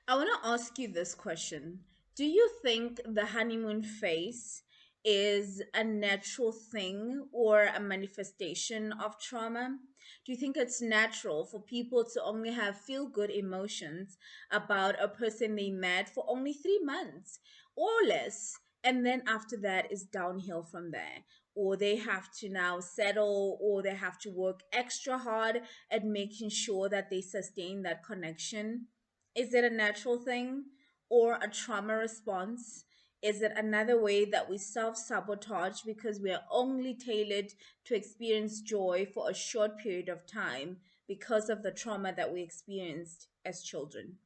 I want to ask you this question. Do you think the honeymoon phase is a natural thing or a manifestation of trauma? Do you think it's natural for people to only have feel good emotions about a person they met for only 3 months or less? And then after that is downhill from there. Or they have to now settle, or they have to work extra hard at making sure that they sustain that connection. Is it a natural thing or a trauma response? Is it another way that we self sabotage because we are only tailored to experience joy for a short period of time because of the trauma that we experienced as children?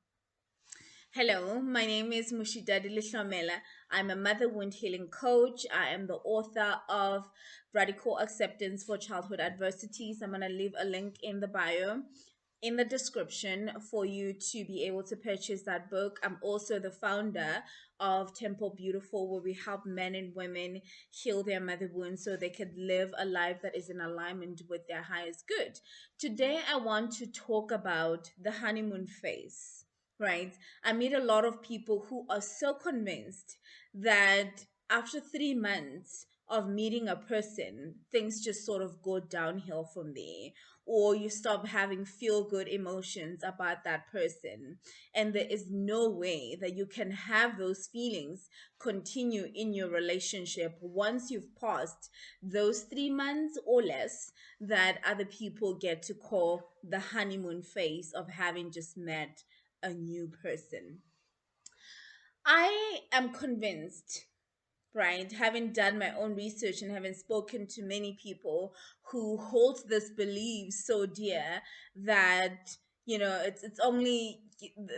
Hello, my name is Mushidadi Lishlamela. I'm a mother wound healing coach. I am the author of Radical Acceptance for Childhood Adversities. I'm going to leave a link in the bio, in the description, for you to be able to purchase that book. I'm also the founder of Temple Beautiful, where we help men and women heal their mother wounds so they could live a life that is in alignment with their highest good. Today, I want to talk about the honeymoon phase, right? I meet a lot of people who are so convinced that after 3 months of meeting a person, things just sort of go downhill from there, or you stop having feel good emotions about that person. And there is no way that you can have those feelings continue in your relationship once you've passed those 3 months or less that other people get to call the honeymoon phase of having just met a new person. I am convinced, right, having done my own research and having spoken to many people who hold this belief so dear that it's only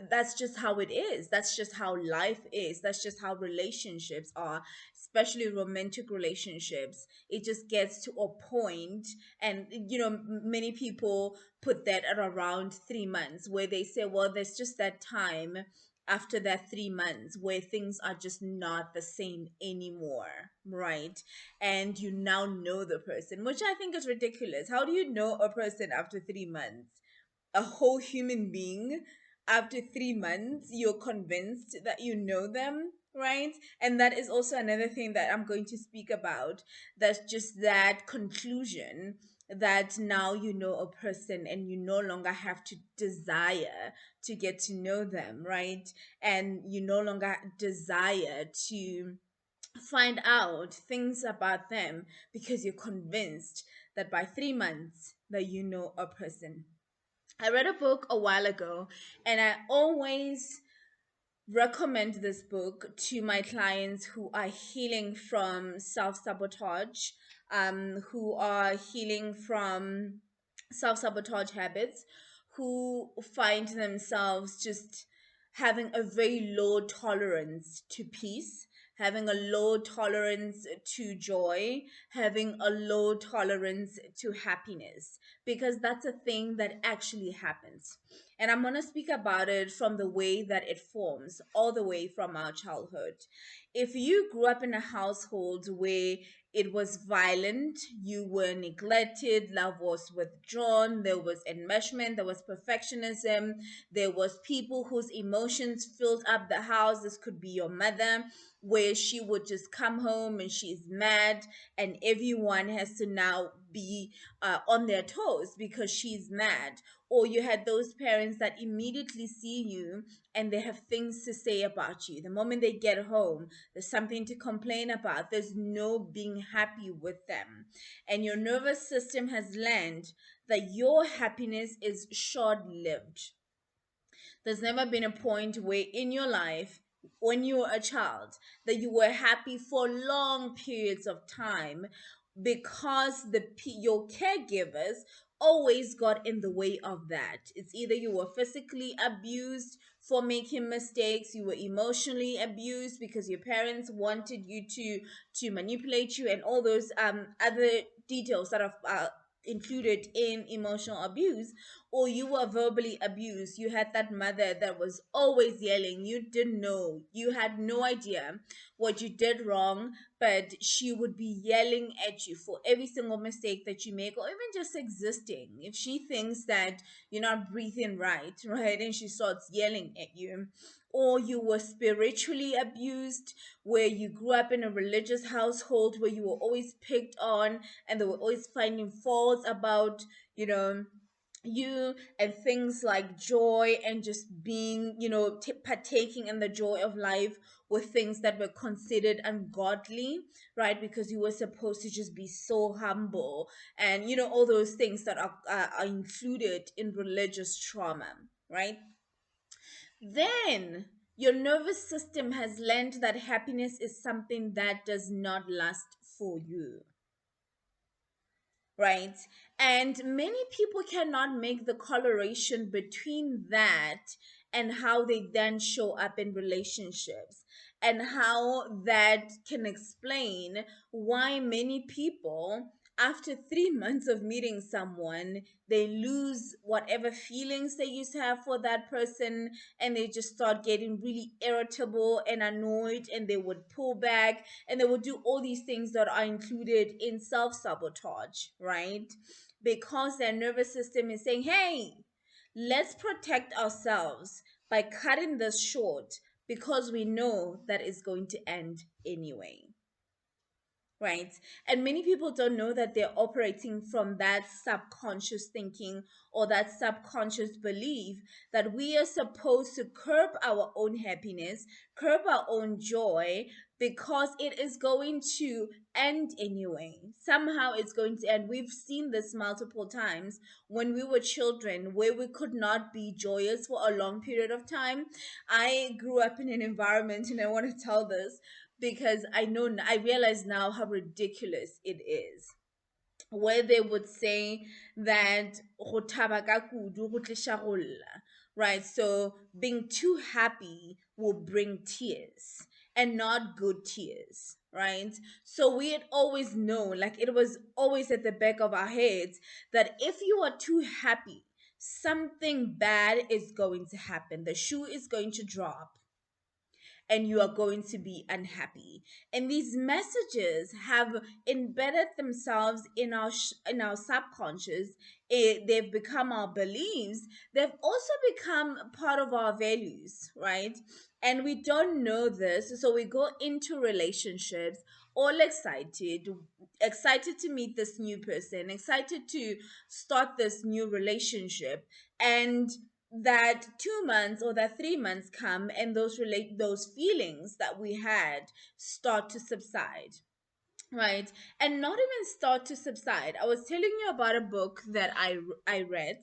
that's just how it is. That's just how life is. That's just how relationships are, especially romantic relationships. It just gets to a point, and many people put that at around 3 months, where they say, well, there's just that time after that 3 months where things are just not the same anymore, right? And you now know the person, which I think is ridiculous. How do you know a person after 3 months? A whole human being after 3 months, you're convinced that you know them, right? And that is also another thing that I'm going to speak about. That's just that conclusion that now you know a person and you no longer have to desire to get to know them, right? And you no longer desire to find out things about them because you're convinced that by 3 months that you know a person. I read a book a while ago, and I always recommend this book to my clients who are healing from self sabotage, who are healing from self sabotage habits, who find themselves just having a very low tolerance to peace, having a low tolerance to joy, having a low tolerance to happiness, because that's a thing that actually happens. And I'm going to speak about it from the way that it forms, all the way from our childhood. If you grew up in a household where it was violent, you were neglected, love was withdrawn, there was enmeshment, there was perfectionism, there was people whose emotions filled up the house. This could be your mother, where she would just come home and she's mad, and everyone has to now be on their toes because she's mad. Or you had those parents that immediately see you and they have things to say about you. The moment they get home, there's something to complain about. There's no being happy with them. And your nervous system has learned that your happiness is short lived. There's never been a point where in your life, when you were a child, that you were happy for long periods of time because your caregivers always got in the way of that. It's either you were physically abused for making mistakes, you were emotionally abused because your parents wanted you to manipulate you, and all those other details that are included in emotional abuse, or you were verbally abused. You had that mother that was always yelling. You didn't know. You had no idea what you did wrong, but she would be yelling at you for every single mistake that you make, or even just existing. If she thinks that you're not breathing right, right, and she starts yelling at you. Or you were spiritually abused, where you grew up in a religious household where you were always picked on and they were always finding faults about, you know, you, and things like joy and just being, partaking in the joy of life were things that were considered ungodly, right? Because you were supposed to just be so humble, and all those things that are included in religious trauma, right? Then your nervous system has learned that happiness is something that does not last for you, right? And many people cannot make the correlation between that and how they then show up in relationships, and how that can explain why many people, after 3 months of meeting someone, they lose whatever feelings they used to have for that person, and they just start getting really irritable and annoyed, and they would pull back, and they will do all these things that are included in self sabotage, right? Because their nervous system is saying, hey, let's protect ourselves by cutting this short, because we know that it's going to end anyway, right? And many people don't know that they're operating from that subconscious thinking, or that subconscious belief that we are supposed to curb our own happiness, curb our own joy, because it is going to end anyway. Somehow it's going to end. We've seen this multiple times when we were children, where we could not be joyous for a long period of time. I grew up in an environment, and I want to tell this because I realize now how ridiculous it is, where they would say that "Go thaba ka kudu go tlisha go lla," right? So being too happy will bring tears, and not good tears, right? So we had always known, like it was always at the back of our heads, that if you are too happy, something bad is going to happen. The shoe is going to drop, and you are going to be unhappy. And these messages have embedded themselves in our subconscious. They've become our beliefs. They've also become part of our values, right? And we don't know this, so we go into relationships all excited to meet this new person, excited to start this new relationship, and that 2 months or that 3 months come, and those feelings that we had start to subside, right? And not even start to subside. I was telling you about a book that I read.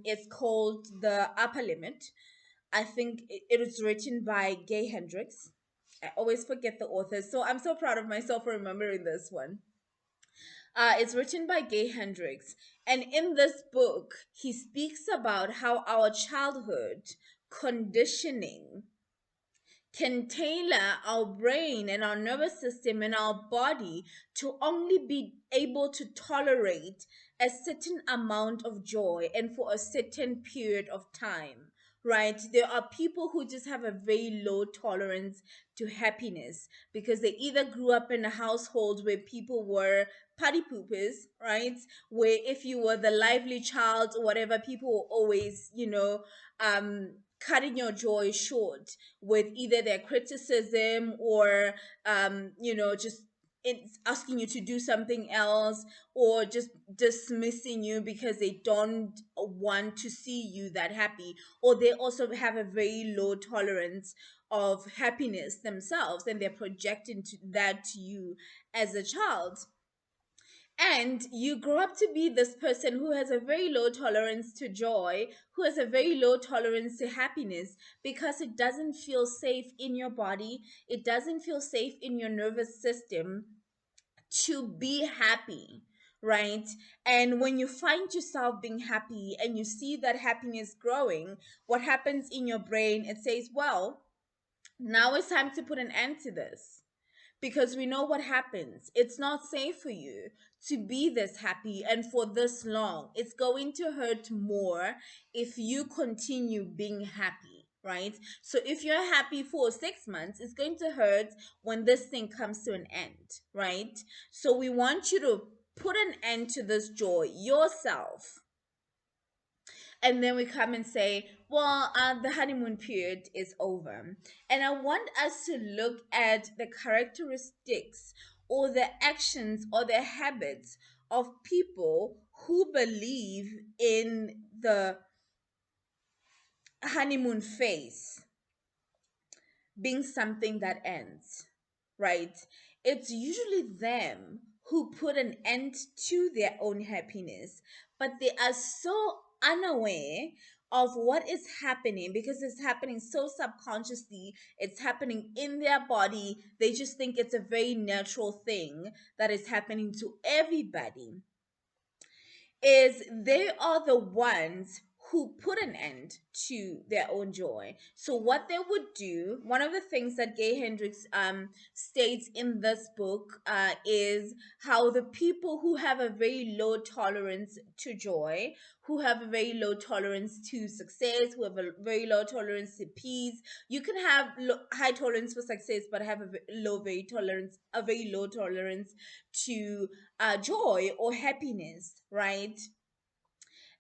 It's called The Upper Limit. I think it was written by Gay Hendricks. I always forget the author, so I'm so proud of myself for remembering this one. It's written by Gay Hendricks. And in this book, he speaks about how our childhood conditioning can tailor our brain and our nervous system and our body to only be able to tolerate a certain amount of joy and for a certain period of time. Right? There are people who just have a very low tolerance to happiness because they either grew up in a household where people were party poopers, right? Where if you were the lively child or whatever, people were always, cutting your joy short with either their criticism or just it's asking you to do something else, or just dismissing you because they don't want to see you that happy, or they also have a very low tolerance of happiness themselves, and they're projecting that to you as a child. And you grow up to be this person who has a very low tolerance to joy, who has a very low tolerance to happiness, because it doesn't feel safe in your body, it doesn't feel safe in your nervous system to be happy, right? And when you find yourself being happy and you see that happiness growing, what happens in your brain? It says, well, now it's time to put an end to this, because we know what happens. It's not safe for you to be this happy and for this long. It's going to hurt more if you continue being happy, right? So if you're happy for 6 months, it's going to hurt when this thing comes to an end, right? So we want you to put an end to this joy yourself, and then we come and say, well, the honeymoon period is over. And I want us to look at the characteristics or the actions or the habits of people who believe in the honeymoon phase being something that ends, right? It's usually them who put an end to their own happiness, but they are so unaware of what is happening because it's happening so subconsciously, it's happening in their body. They just think it's a very natural thing that is happening to everybody, is they are the ones who put an end to their own joy. So what they would do, one of the things that Gay Hendricks states in this book is how the people who have a very low tolerance to joy, who have a very low tolerance to success, who have a very low tolerance to peace. You can have high tolerance for success, but have a very low tolerance to joy or happiness, right?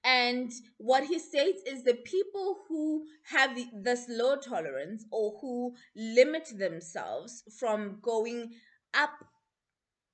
And what he states is the people who have this low tolerance or who limit themselves from going up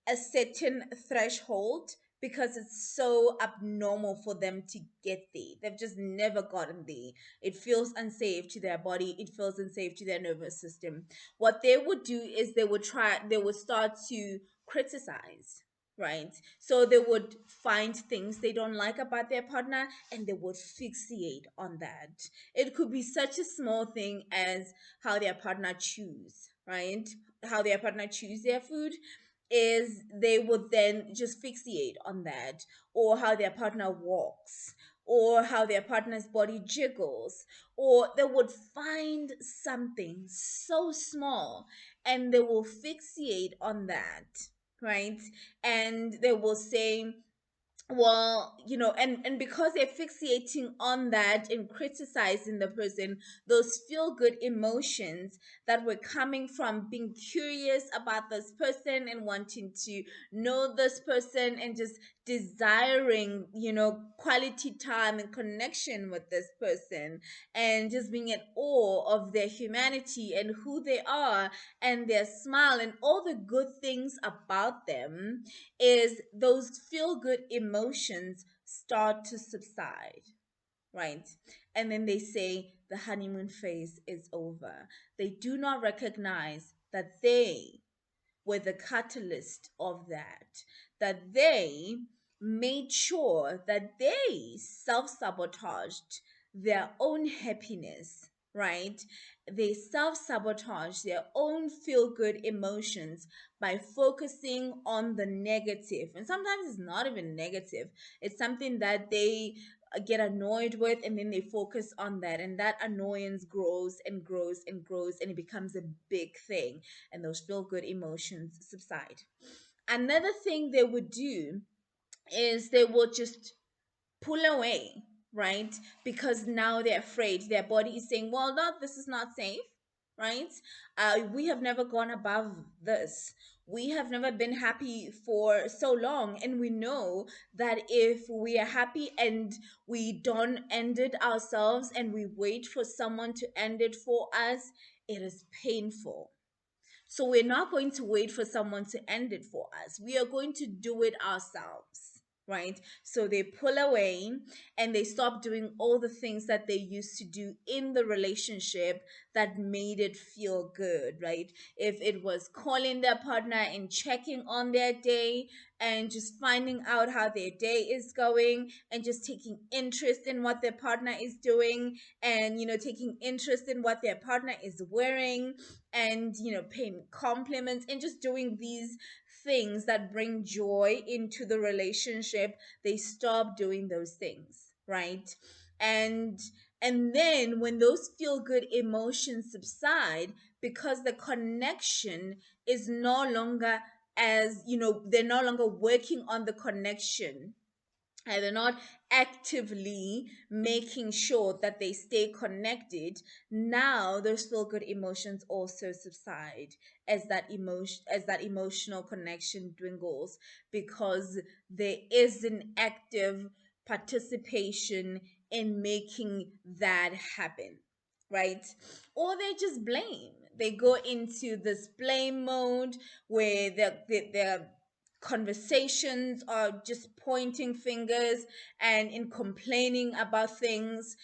a certain threshold because it's so abnormal for them to get there. They've just never gotten there. It feels unsafe to their body, it feels unsafe to their nervous system. What they would do is they would start to criticize, right? So they would find things they don't like about their partner and they would fixate on that. It could be such a small thing as how their partner choose, right? How their partner choose their food, is they would then just fixate on that, or how their partner walks, or how their partner's body jiggles, or they would find something so small and they will fixate on that, right? And they will say, well, and because they're fixating on that and criticizing the person, those feel good emotions that were coming from being curious about this person and wanting to know this person and just desiring, quality time and connection with this person, and just being in awe of their humanity and who they are and their smile and all the good things about them, is those feel good emotions start to subside, right? And then they say the honeymoon phase is over. They do not recognize that they were the catalyst of that they made sure that they self sabotaged their own happiness, right? They self sabotage their own feel good emotions by focusing on the negative. And sometimes it's not even negative, it's something that they get annoyed with, and then they focus on that, and that annoyance grows and grows and grows, and it becomes a big thing, and those feel good emotions subside. Another thing they would do is they will just pull away, right? Because now they're afraid. Their body is saying, well, no, this is not safe, right? We have never gone above this. We have never been happy for so long. And we know that if we are happy and we don't end it ourselves and we wait for someone to end it for us, it is painful. So we're not going to wait for someone to end it for us. We are going to do it ourselves, right? So they pull away and they stop doing all the things that they used to do in the relationship that made it feel good, right? If it was calling their partner and checking on their day and just finding out how their day is going and just taking interest in what their partner is doing, and taking interest in what their partner is wearing, and paying compliments and just doing these things that bring joy into the relationship, they stop doing those things, right? and And then when those feel good emotions subside, because the connection is no longer, as you know, they're no longer working on the connection, and they're not actively making sure that they stay connected. Now those feel good emotions also subside as that emotional connection dwindles, because there is an active participation in making that happen, right? Or they just blame. They go into this blame mode where they're conversations are just pointing fingers and in complaining about things,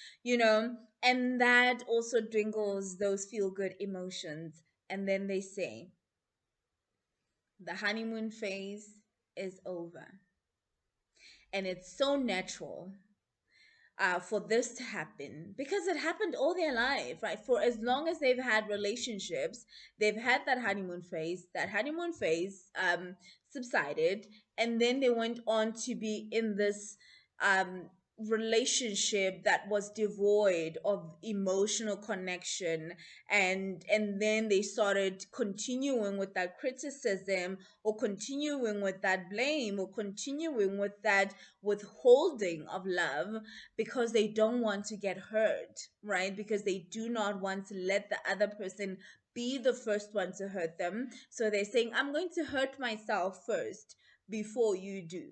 and that also dwindles those feel good emotions. And then they say the honeymoon phase is over. And it's so natural for this to happen, because it happened all their life, right? For as long as they've had relationships, they've had that honeymoon phase. That honeymoon phase subsided, and then they went on to be in this um, relationship that was devoid of emotional connection, and then they started continuing with that criticism, or continuing with that blame, or continuing with that withholding of love, because they don't want to get hurt, right? Because they do not want to let the other person be the first one to hurt them. So they're saying, I'm going to hurt myself first before you do.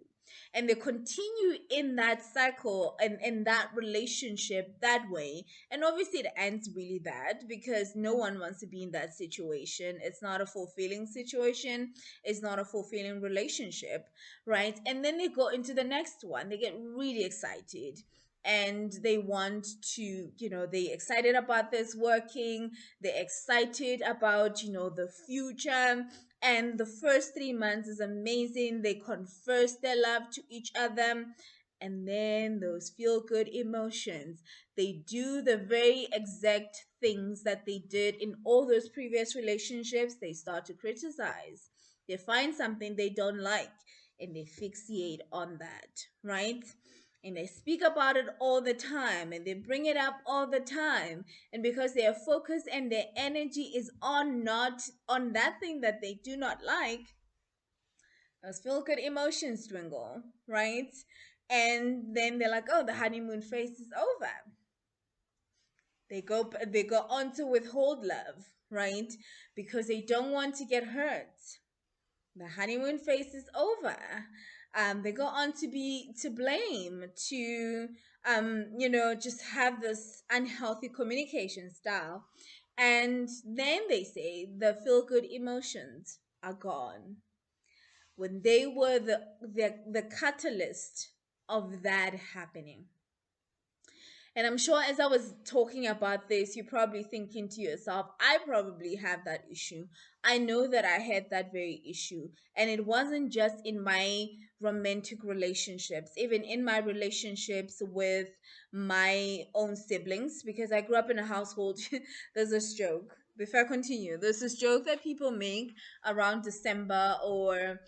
And they continue in that cycle and in that relationship that way. And obviously, it ends really bad because no one wants to be in that situation. It's not a fulfilling situation, it's not a fulfilling relationship, right? And then they go into the next one. They get really excited and they want to, they excited about this working, they're excited about, the future. And the first 3 months is amazing. They confess their love to each other. And then those feel good emotions, they do the very exact things that they did in all those previous relationships. They start to criticize, they find something they don't like, and they fixate on that, right? And they speak about it all the time, and they bring it up all the time. And because their focus and their energy is on not on that thing that they do not like, those feel good emotions dwindle, right? And then they're like, oh, the honeymoon phase is over. They go on to withhold love, right? Because they don't want to get hurt. The honeymoon phase is over. They go on to be to blame, to just have this unhealthy communication style. And then they say the feel good emotions are gone, when they were the catalyst of that happening. And I'm sure as I was talking about this, you're probably thinking to yourself, I probably have that issue. I know that I had that very issue. And it wasn't just in my romantic relationships, even in my relationships with my own siblings, because I grew up in a household. There's this joke. Before I continue, there's this joke that people make around December or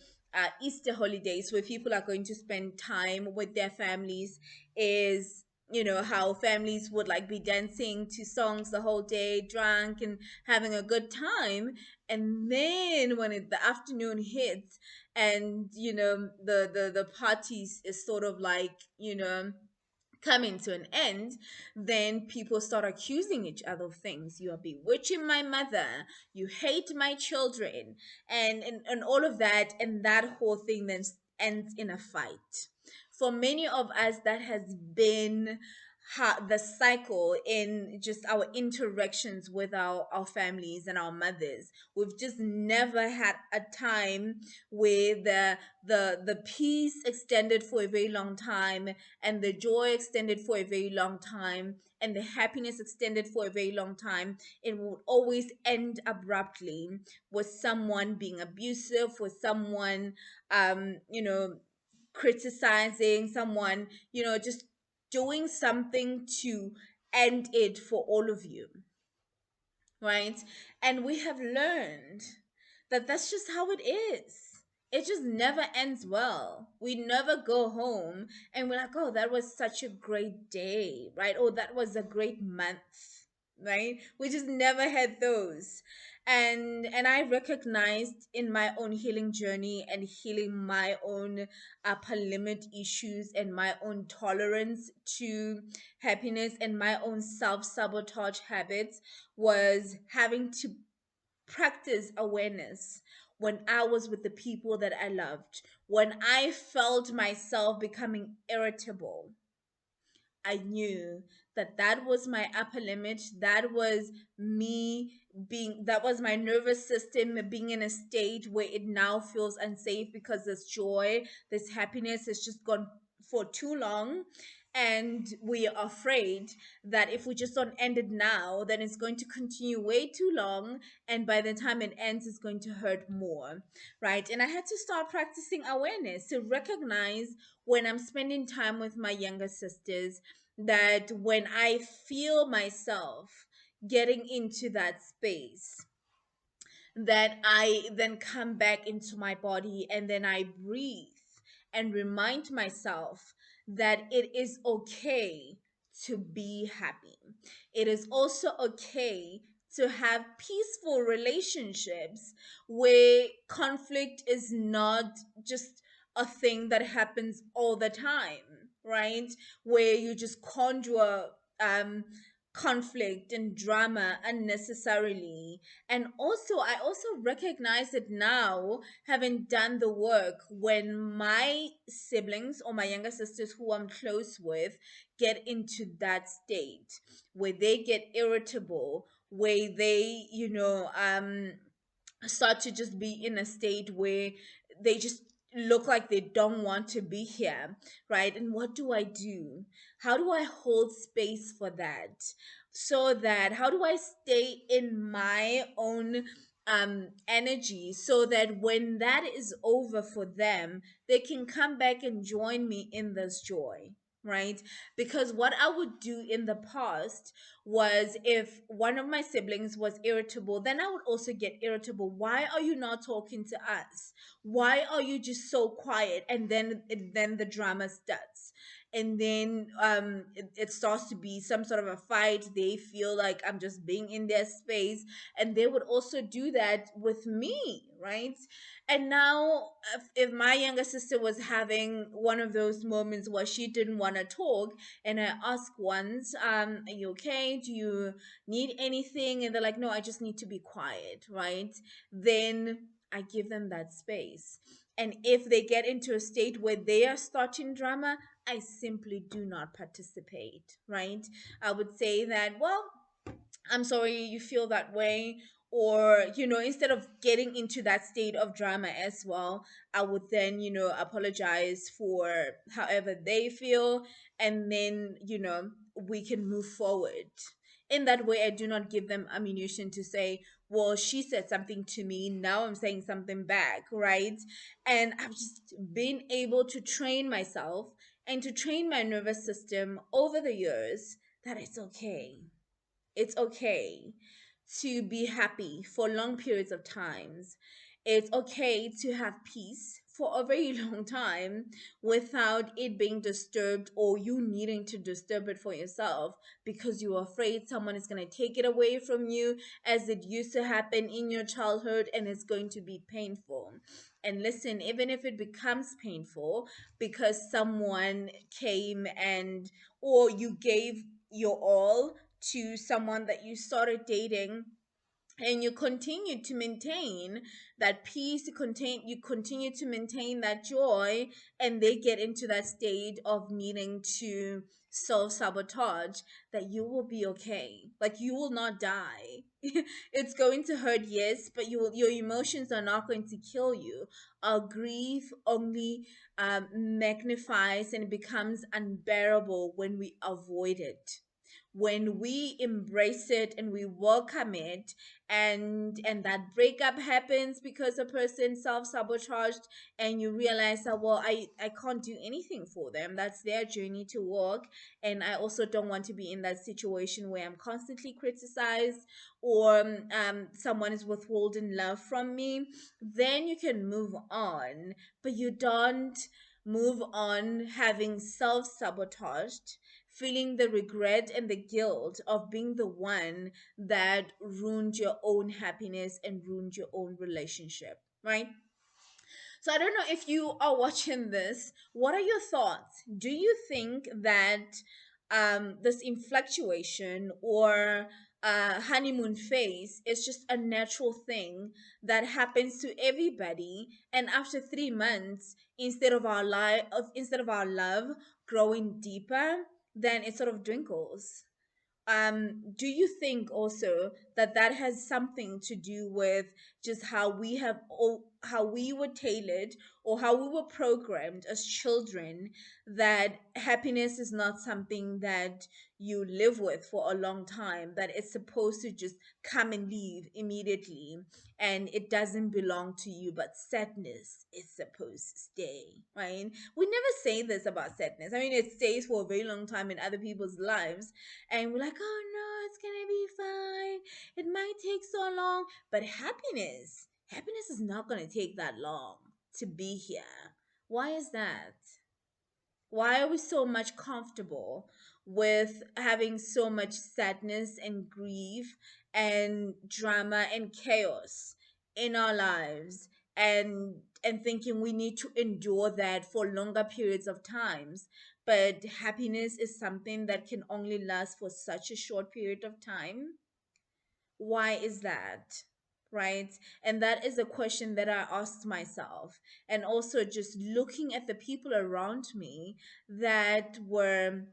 Easter holidays, where people are going to spend time with their families, is how families would like be dancing to songs the whole day, drunk and having a good time. And then when the afternoon hits, and the parties is sort of like coming to an end, then people start accusing each other of things. You are bewitching my mother, you hate my children, and all of that. And that whole thing then ends in a fight. For many of us, that has been the cycle in just our interactions with our families and our mothers. We've just never had a time where the peace extended for a very long time, and the joy extended for a very long time, and the happiness extended for a very long time. It would always end abruptly with someone being abusive, with someone criticizing, someone just doing something to end it for all of you, right? And we have learned that that's just how it is. it just never ends well. We never go home and we're like, oh, that was such a great day, right? Oh, that was a great month, right? We just never had those. And I recognized in my own healing journey and healing my own upper limit issues and my own tolerance to happiness and my own self-sabotage habits was having to practice awareness when I was with the people that I loved, when I felt myself becoming irritable. I knew that that was my upper limit. That was me being, that was my nervous system being in a state where it now feels unsafe because this joy, this happiness has just gone for too long. And we are afraid that if we just don't end it now, then it's going to continue way too long. And by the time it ends, it's going to hurt more. Right. And I had to start practicing awareness to recognize when I'm spending time with my younger sisters that when I feel myself getting into that space, that I then come back into my body and then I breathe and remind myself that it is okay to be happy. It is also okay to have peaceful relationships where conflict is not just a thing that happens all the time, right? Where you just conjure um conflict and drama unnecessarily. And also, I also recognize it now, having done the work, when my siblings or my younger sisters who I'm close with get into that state where they get irritable, where they, start to just be in a state where they just look like they don't want to be here, right? And what do I do? How do I hold space for that? So that, how do I stay in my own energy so that when that is over for them, they can come back and join me in this joy, right? Because what I would do in the past was, if one of my siblings was irritable, then I would also get irritable. Why are you not talking to us? Why are you just so quiet? And then the drama starts. And then it starts to be some sort of a fight. They feel like I'm just being in their space. And they would also do that with me, right? And now, if my younger sister was having one of those moments where she didn't want to talk, and I ask once, are you okay? Do you need anything? And they're like, no, I just need to be quiet, right? Then I give them that space. And if they get into a state where they are starting drama, I simply do not participate, right? I would say that, well, I'm sorry you feel that way. Or, instead of getting into that state of drama as well, I would then, apologize for however they feel. And then, we can move forward. In that way, I do not give them ammunition to say, well, she said something to me. Now I'm saying something back, right? And I've just been able to train myself and to train my nervous system over the years that it's okay, it's okay to be happy for long periods of times. It's okay to have peace for a very long time without it being disturbed or you needing to disturb it for yourself because you're afraid someone is going to take it away from you, as it used to happen in your childhood, and it's going to be painful. And listen, even if it becomes painful because someone came and, or you gave your all to someone that you started dating, and you continue to maintain that peace, you continue to maintain that joy, and they get into that state of needing to self-sabotage, that you will be okay. Like, you will not die. It's going to hurt, yes, but your emotions are not going to kill you. Our grief only magnifies and becomes unbearable when we avoid it, when we embrace it and we welcome it, and that breakup happens because a person self-sabotaged, and you realize that, well, I can't do anything for them, that's their journey to walk, and I also don't want to be in that situation where I'm constantly criticized, or someone is withholding love from me, then you can move on. But you don't move on having self-sabotaged, feeling the regret and the guilt of being the one that ruined your own happiness and ruined your own relationship, right? So I don't know if you are watching this. What are your thoughts? Do you think that this influctuation or honeymoon phase is just a natural thing that happens to everybody, and after 3 months, instead of our love growing deeper, then it sort of dwindles? Do you think also that that has something to do with just how we were tailored, or how we were programmed as children, that happiness is not something that you live with for a long time, that it's supposed to just come and leave immediately, and it doesn't belong to you, but sadness is supposed to stay, right? We never say this about sadness. I mean, it stays for a very long time in other people's lives, and we're like, oh no, it's gonna be fine. It might take so long. But happiness is not gonna take that long to be here. Why is that? Why are we so much comfortable with having so much sadness and grief and drama and chaos in our lives, and thinking we need to endure that for longer periods of times? But happiness is something that can only last for such a short period of time. Why is that? Right? And that is a question that I asked myself. And also just looking at the people around me that were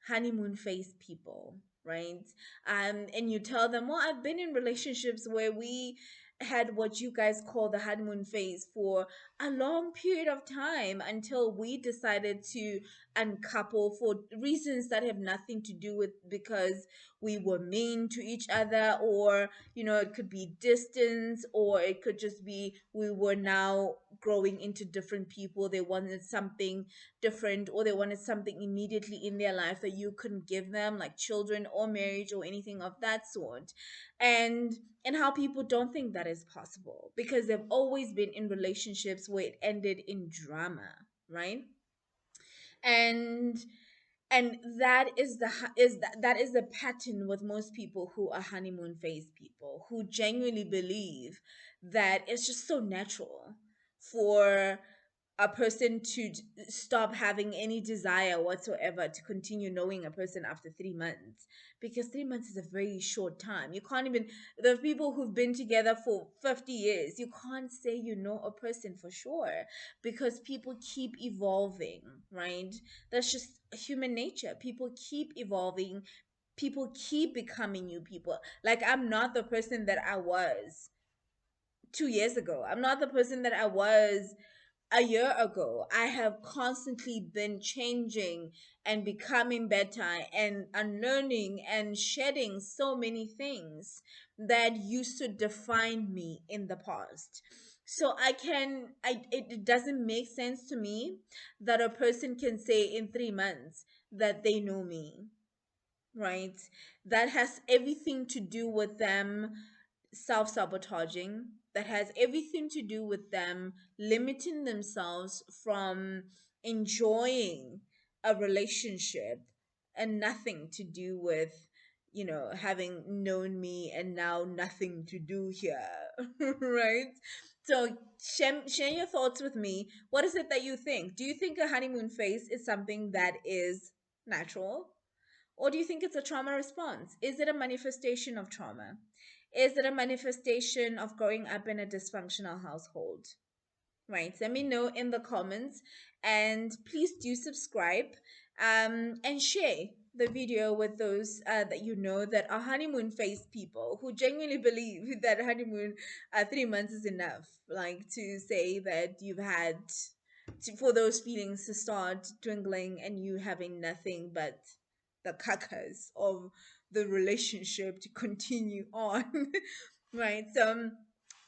honeymoon phase people, right? And you tell them, well, I've been in relationships where we had what you guys call the honeymoon phase for a long period of time, until we decided to uncouple for reasons that have nothing to do with because we were mean to each other, or it could be distance, or it could just be we were now growing into different people. They wanted something different, or they wanted something immediately in their life that you couldn't give them, like children or marriage or anything of that sort. And how people don't think that is possible because they've always been in relationships where it ended in drama, right? And and that is the pattern with most people who are honeymoon phase people, who genuinely believe that it's just so natural for a person to stop having any desire whatsoever to continue knowing a person after 3 months, because 3 months is a very short time. You can't even, the people who've been together for 50 years, you can't say you know a person for sure, because people keep evolving, right? That's just human nature. People keep evolving, people keep becoming new people. Like, I'm not the person that I was 2 years ago, I'm not the person that I was a year ago. I have constantly been changing and becoming better and unlearning and shedding so many things that used to define me in the past. So it doesn't make sense to me that a person can say in 3 months that they know me, right? That has everything to do with them self sabotaging, that has everything to do with them limiting themselves from enjoying a relationship, and nothing to do with, having known me and now nothing to do here, right? So, share your thoughts with me. What is it that you think? Do you think a honeymoon phase is something that is natural? Or do you think it's a trauma response? Is it a manifestation of trauma? Is it a manifestation of growing up in a dysfunctional household? Right. Let me know in the comments. And please do subscribe, and share the video with those that you know that are honeymoon phase people, who genuinely believe that honeymoon 3 months is enough. Like, to say that you've had for those feelings to start dwindling and you having nothing but the kakas of the relationship to continue on. Right. So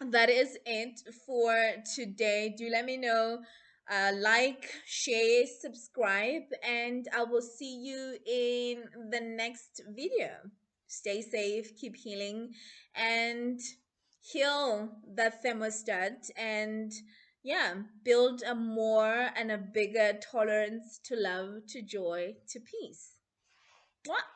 that is it for today. Do let me know. Like, share, subscribe, and I will see you in the next video. Stay safe, keep healing, and heal that thermostat, and yeah, build a more and a bigger tolerance to love, to joy, to peace. Mwah!